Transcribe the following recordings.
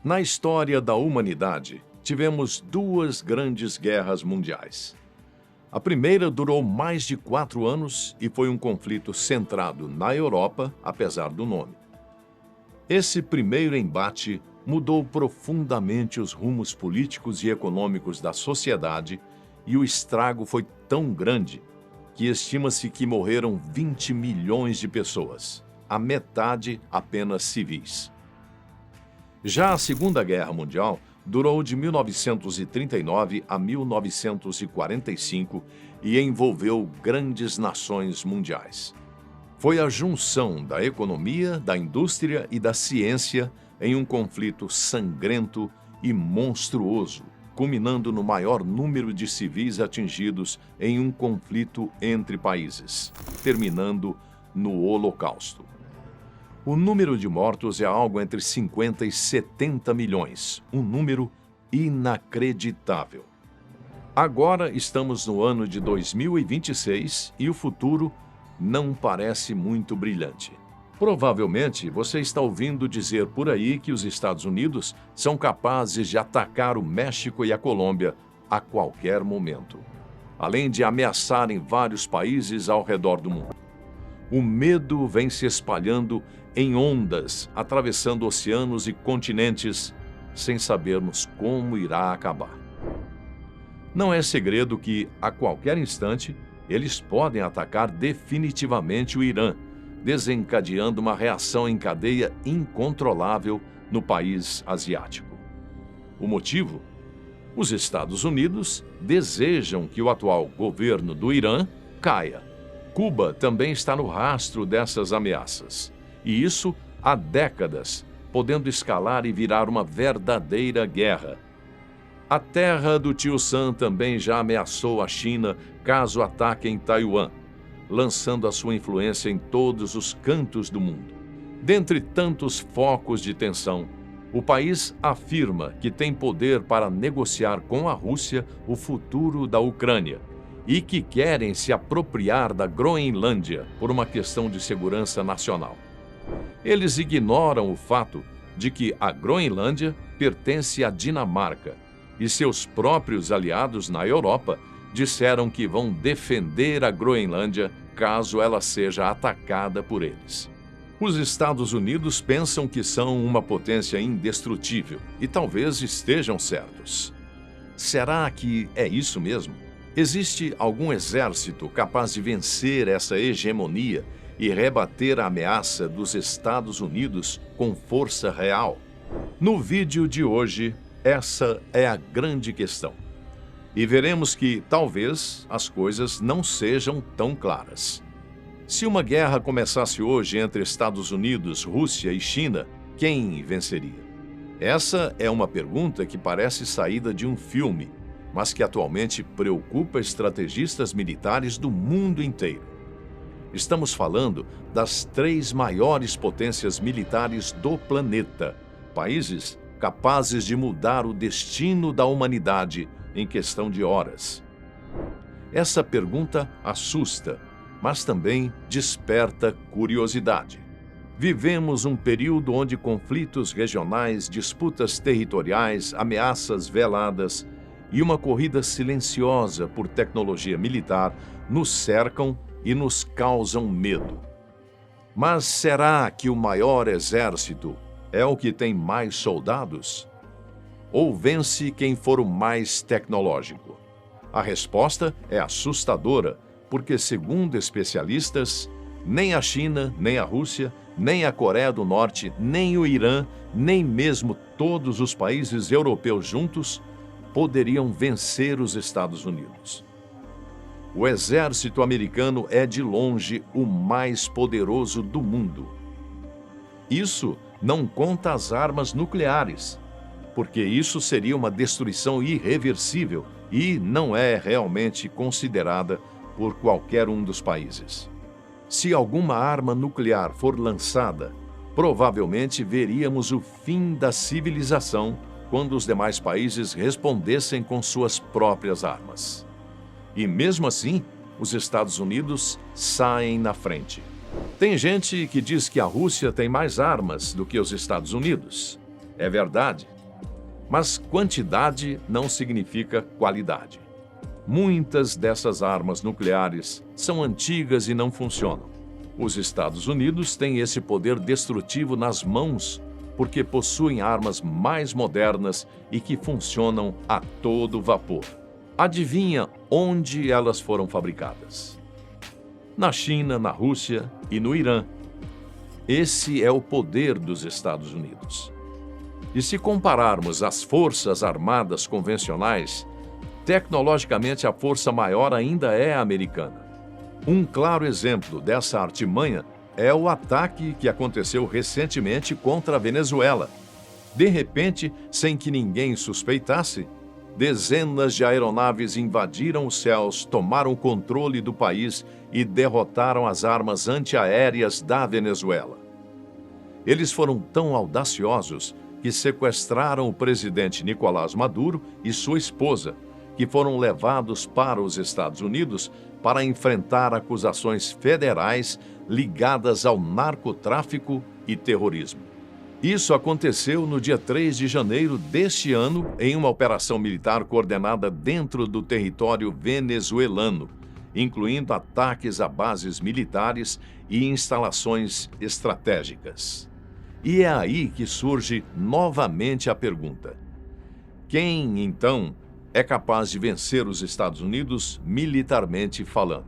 Na história da humanidade, tivemos duas grandes guerras mundiais. A primeira durou mais de 4 anos e foi um conflito centrado na Europa, apesar do nome. Esse primeiro embate mudou profundamente os rumos políticos e econômicos da sociedade e o estrago foi tão grande que estima-se que morreram 20 milhões de pessoas, a metade apenas civis. Já a Segunda Guerra Mundial durou de 1939 a 1945 e envolveu grandes nações mundiais. Foi a junção da economia, da indústria e da ciência em um conflito sangrento e monstruoso, culminando no maior número de civis atingidos em um conflito entre países, terminando no Holocausto. O número de mortos é algo entre 50 e 70 milhões, um número inacreditável. Agora estamos no ano de 2026 e o futuro não parece muito brilhante. Provavelmente você está ouvindo dizer por aí que os Estados Unidos são capazes de atacar o México e a Colômbia a qualquer momento, além de ameaçarem vários países ao redor do mundo. O medo vem se espalhando em ondas, atravessando oceanos e continentes, sem sabermos como irá acabar. Não é segredo que, a qualquer instante, eles podem atacar definitivamente o Irã, desencadeando uma reação em cadeia incontrolável no país asiático. O motivo? Os Estados Unidos desejam que o atual governo do Irã caia. Cuba também está no rastro dessas ameaças, e isso há décadas, podendo escalar e virar uma verdadeira guerra. A terra do Tio Sam também já ameaçou a China caso ataquem Taiwan, lançando a sua influência em todos os cantos do mundo. Dentre tantos focos de tensão, o país afirma que tem poder para negociar com a Rússia o futuro da Ucrânia e que querem se apropriar da Groenlândia por uma questão de segurança nacional. Eles ignoram o fato de que a Groenlândia pertence à Dinamarca e seus próprios aliados na Europa disseram que vão defender a Groenlândia caso ela seja atacada por eles. Os Estados Unidos pensam que são uma potência indestrutível e talvez estejam certos. Será que é isso mesmo? Existe algum exército capaz de vencer essa hegemonia e rebater a ameaça dos Estados Unidos com força real? No vídeo de hoje, essa é a grande questão. E veremos que, talvez, as coisas não sejam tão claras. Se uma guerra começasse hoje entre Estados Unidos, Rússia e China, quem venceria? Essa é uma pergunta que parece saída de um filme, mas que atualmente preocupa estrategistas militares do mundo inteiro. Estamos falando das 3 maiores potências militares do planeta, países capazes de mudar o destino da humanidade em questão de horas. Essa pergunta assusta, mas também desperta curiosidade. Vivemos um período onde conflitos regionais, disputas territoriais, ameaças veladas e uma corrida silenciosa por tecnologia militar nos cercam e nos causam medo. Mas será que o maior exército é o que tem mais soldados? Ou vence quem for o mais tecnológico? A resposta é assustadora, porque, segundo especialistas, nem a China, nem a Rússia, nem a Coreia do Norte, nem o Irã, nem mesmo todos os países europeus juntos poderiam vencer os Estados Unidos. O exército americano é, de longe, o mais poderoso do mundo. Isso não conta as armas nucleares, porque isso seria uma destruição irreversível e não é realmente considerada por qualquer um dos países. Se alguma arma nuclear for lançada, provavelmente veríamos o fim da civilização quando os demais países respondessem com suas próprias armas. E mesmo assim, os Estados Unidos saem na frente. Tem gente que diz que a Rússia tem mais armas do que os Estados Unidos. É verdade. Mas quantidade não significa qualidade. Muitas dessas armas nucleares são antigas e não funcionam. Os Estados Unidos têm esse poder destrutivo nas mãos porque possuem armas mais modernas e que funcionam a todo vapor. Adivinha onde elas foram fabricadas? Na China, na Rússia e no Irã. Esse é o poder dos Estados Unidos. E se compararmos as forças armadas convencionais, tecnologicamente a força maior ainda é a americana. Um claro exemplo dessa artimanha é o ataque que aconteceu recentemente contra a Venezuela. De repente, sem que ninguém suspeitasse, dezenas de aeronaves invadiram os céus, tomaram o controle do país e derrotaram as armas antiaéreas da Venezuela. Eles foram tão audaciosos que sequestraram o presidente Nicolás Maduro e sua esposa, que foram levados para os Estados Unidos para enfrentar acusações federais ligadas ao narcotráfico e terrorismo. Isso aconteceu no dia 3 de janeiro deste ano, em uma operação militar coordenada dentro do território venezuelano, incluindo ataques a bases militares e instalações estratégicas. E é aí que surge novamente a pergunta: quem, então, é capaz de vencer os Estados Unidos militarmente falando?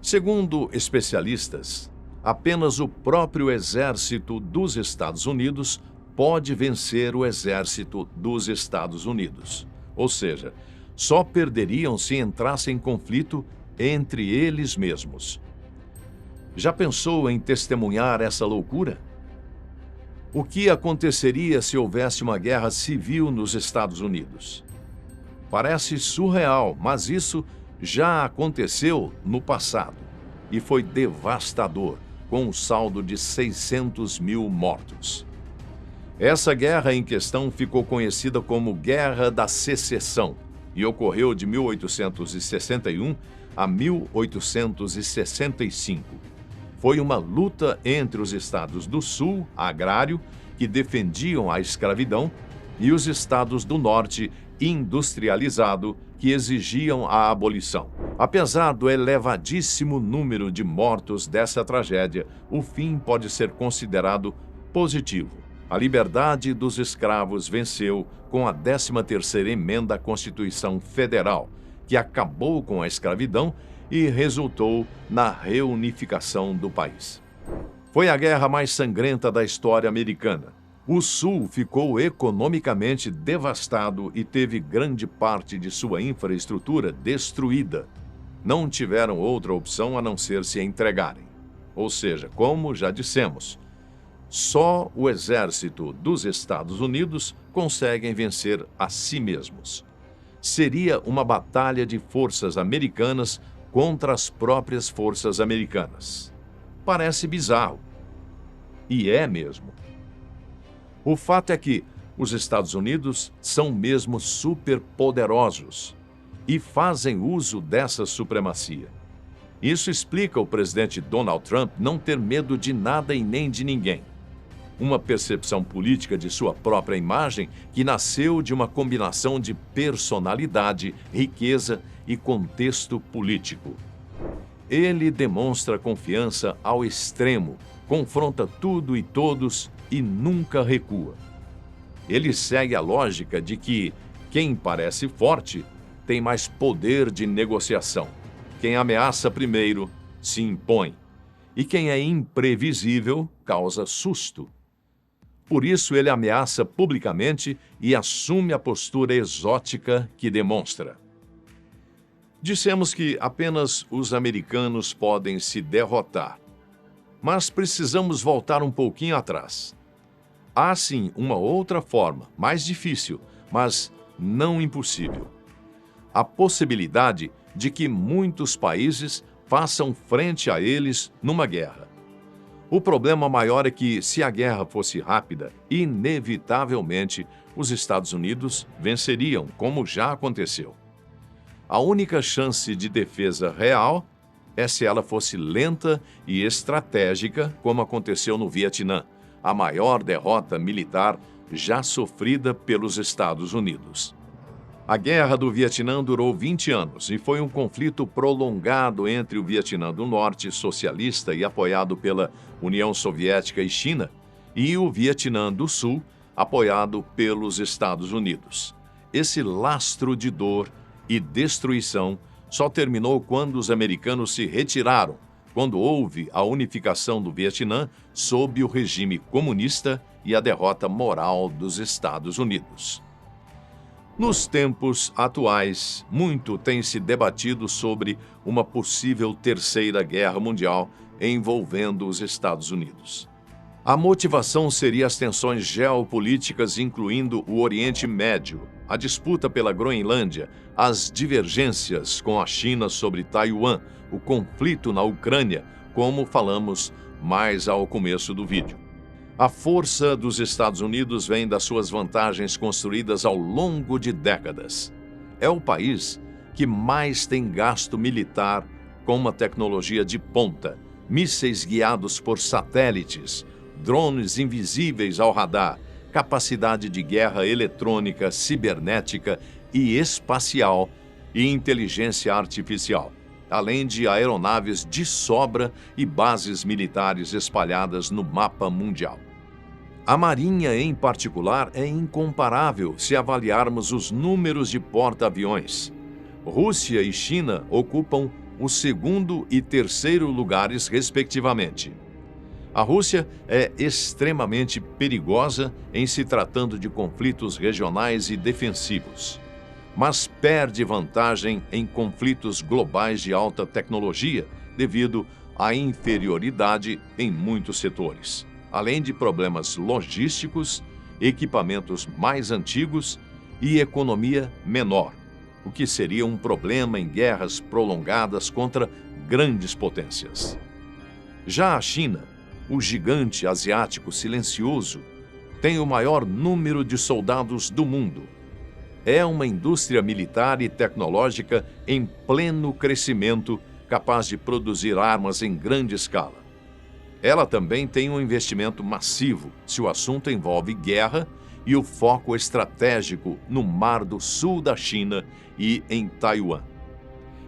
Segundo especialistas, apenas o próprio exército dos Estados Unidos pode vencer o exército dos Estados Unidos. Ou seja, só perderiam se entrassem em conflito entre eles mesmos. Já pensou em testemunhar essa loucura? O que aconteceria se houvesse uma guerra civil nos Estados Unidos? Parece surreal, mas isso já aconteceu no passado e foi devastador, com um saldo de 600 mil mortos. Essa guerra em questão ficou conhecida como Guerra da Secessão e ocorreu de 1861 a 1865. Foi uma luta entre os estados do Sul, agrário, que defendiam a escravidão, e os estados do Norte, industrializado, que exigiam a abolição. Apesar do elevadíssimo número de mortos dessa tragédia, o fim pode ser considerado positivo. A liberdade dos escravos venceu com a 13ª Emenda à Constituição Federal, que acabou com a escravidão e resultou na reunificação do país. Foi a guerra mais sangrenta da história americana. O Sul ficou economicamente devastado e teve grande parte de sua infraestrutura destruída. Não tiveram outra opção a não ser se entregarem. Ou seja, como já dissemos, só o exército dos Estados Unidos consegue vencer a si mesmos. Seria uma batalha de forças americanas contra as próprias forças americanas. Parece bizarro. E é mesmo. O fato é que os Estados Unidos são mesmo superpoderosos e fazem uso dessa supremacia. Isso explica o presidente Donald Trump não ter medo de nada e nem de ninguém. Uma percepção política de sua própria imagem que nasceu de uma combinação de personalidade, riqueza e contexto político. Ele demonstra confiança ao extremo, confronta tudo e todos e nunca recua. Ele segue a lógica de que quem parece forte tem mais poder de negociação. Quem ameaça primeiro se impõe. E quem é imprevisível causa susto. Por isso ele ameaça publicamente e assume a postura exótica que demonstra. Dissemos que apenas os americanos podem se derrotar. Mas precisamos voltar um pouquinho atrás. Há sim uma outra forma, mais difícil, mas não impossível. A possibilidade de que muitos países façam frente a eles numa guerra. O problema maior é que, se a guerra fosse rápida, inevitavelmente os Estados Unidos venceriam, como já aconteceu. A única chance de defesa real é se ela fosse lenta e estratégica, como aconteceu no Vietnã, a maior derrota militar já sofrida pelos Estados Unidos. A Guerra do Vietnã durou 20 anos e foi um conflito prolongado entre o Vietnã do Norte, socialista e apoiado pela União Soviética e China, e o Vietnã do Sul, apoiado pelos Estados Unidos. Esse lastro de dor e destruição só terminou quando os americanos se retiraram, quando houve a unificação do Vietnã sob o regime comunista e a derrota moral dos Estados Unidos. Nos tempos atuais, muito tem se debatido sobre uma possível terceira guerra mundial envolvendo os Estados Unidos. A motivação seria as tensões geopolíticas, incluindo o Oriente Médio, a disputa pela Groenlândia, as divergências com a China sobre Taiwan, o conflito na Ucrânia, como falamos mais ao começo do vídeo. A força dos Estados Unidos vem das suas vantagens construídas ao longo de décadas. É o país que mais tem gasto militar com uma tecnologia de ponta, mísseis guiados por satélites, drones invisíveis ao radar, capacidade de guerra eletrônica, cibernética e espacial e inteligência artificial, além de aeronaves de sobra e bases militares espalhadas no mapa mundial. A Marinha, em particular, é incomparável se avaliarmos os números de porta-aviões. Rússia e China ocupam o segundo e terceiro lugares, respectivamente. A Rússia é extremamente perigosa em se tratando de conflitos regionais e defensivos, mas perde vantagem em conflitos globais de alta tecnologia devido à inferioridade em muitos setores, além de problemas logísticos, equipamentos mais antigos e economia menor, o que seria um problema em guerras prolongadas contra grandes potências. Já a China, o gigante asiático silencioso, tem o maior número de soldados do mundo. É uma indústria militar e tecnológica em pleno crescimento, capaz de produzir armas em grande escala. Ela também tem um investimento massivo se o assunto envolve guerra e o foco estratégico no Mar do Sul da China e em Taiwan.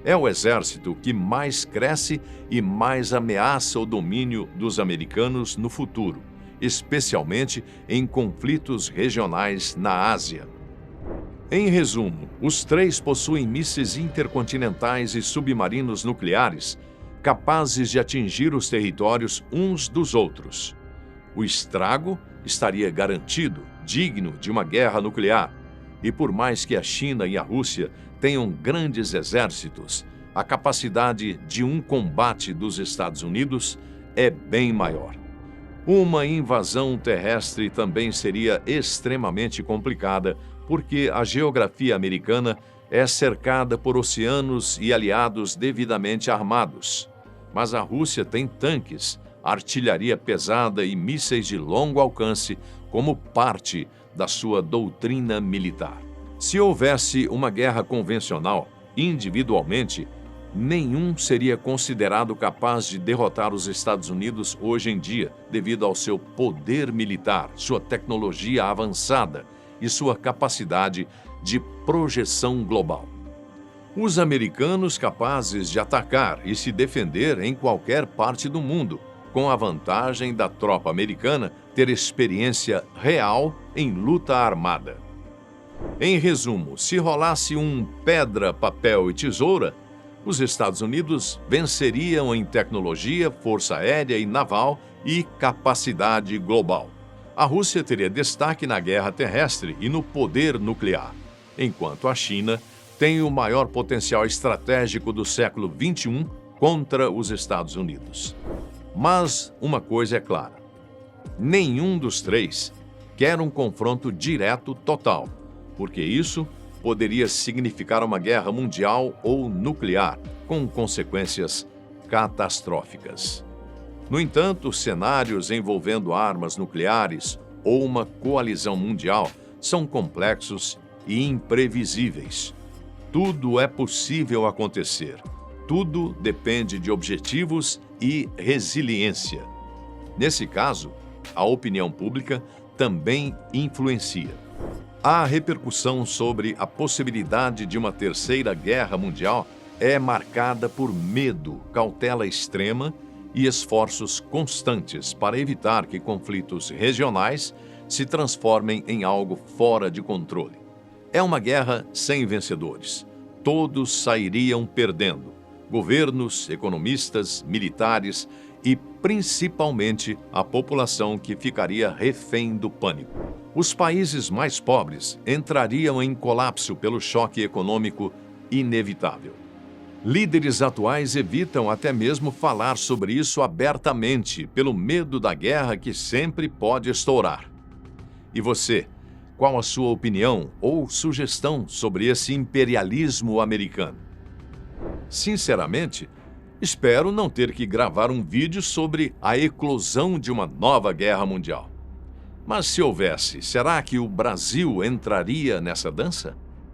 É o exército que mais cresce e mais ameaça o domínio dos americanos no futuro, especialmente em conflitos regionais na Ásia. Em resumo, os três possuem mísseis intercontinentais e submarinos nucleares capazes de atingir os territórios uns dos outros. O estrago estaria garantido, digno de uma guerra nuclear. E por mais que a China e a Rússia tenham grandes exércitos, a capacidade de um combate dos Estados Unidos é bem maior. Uma invasão terrestre também seria extremamente complicada, porque a geografia americana é cercada por oceanos e aliados devidamente armados. Mas a Rússia tem tanques, artilharia pesada e mísseis de longo alcance como parte da sua doutrina militar. Se houvesse uma guerra convencional, individualmente, nenhum seria considerado capaz de derrotar os Estados Unidos hoje em dia, devido ao seu poder militar, sua tecnologia avançada e sua capacidade de projeção global. Os americanos capazes de atacar e se defender em qualquer parte do mundo, com a vantagem da tropa americana ter experiência real em luta armada. Em resumo, se rolasse um pedra, papel e tesoura, os Estados Unidos venceriam em tecnologia, força aérea e naval e capacidade global. A Rússia teria destaque na guerra terrestre e no poder nuclear, enquanto a China tem o maior potencial estratégico do século XXI contra os Estados Unidos. Mas uma coisa é clara: nenhum dos três quer um confronto direto total, porque isso poderia significar uma guerra mundial ou nuclear, com consequências catastróficas. No entanto, cenários envolvendo armas nucleares ou uma coalizão mundial são complexos e imprevisíveis. Tudo é possível acontecer. Tudo depende de objetivos e resiliência. Nesse caso, a opinião pública também influencia. A repercussão sobre a possibilidade de uma terceira guerra mundial é marcada por medo, cautela extrema e esforços constantes para evitar que conflitos regionais se transformem em algo fora de controle. É uma guerra sem vencedores. Todos sairiam perdendo: governos, economistas, militares e, principalmente, a população, que ficaria refém do pânico. Os países mais pobres entrariam em colapso pelo choque econômico inevitável. Líderes atuais evitam até mesmo falar sobre isso abertamente, pelo medo da guerra que sempre pode estourar. E você, qual a sua opinião ou sugestão sobre esse imperialismo americano? Sinceramente, espero não ter que gravar um vídeo sobre a eclosão de uma nova guerra mundial. Mas se houvesse, será que o Brasil entraria nessa dança?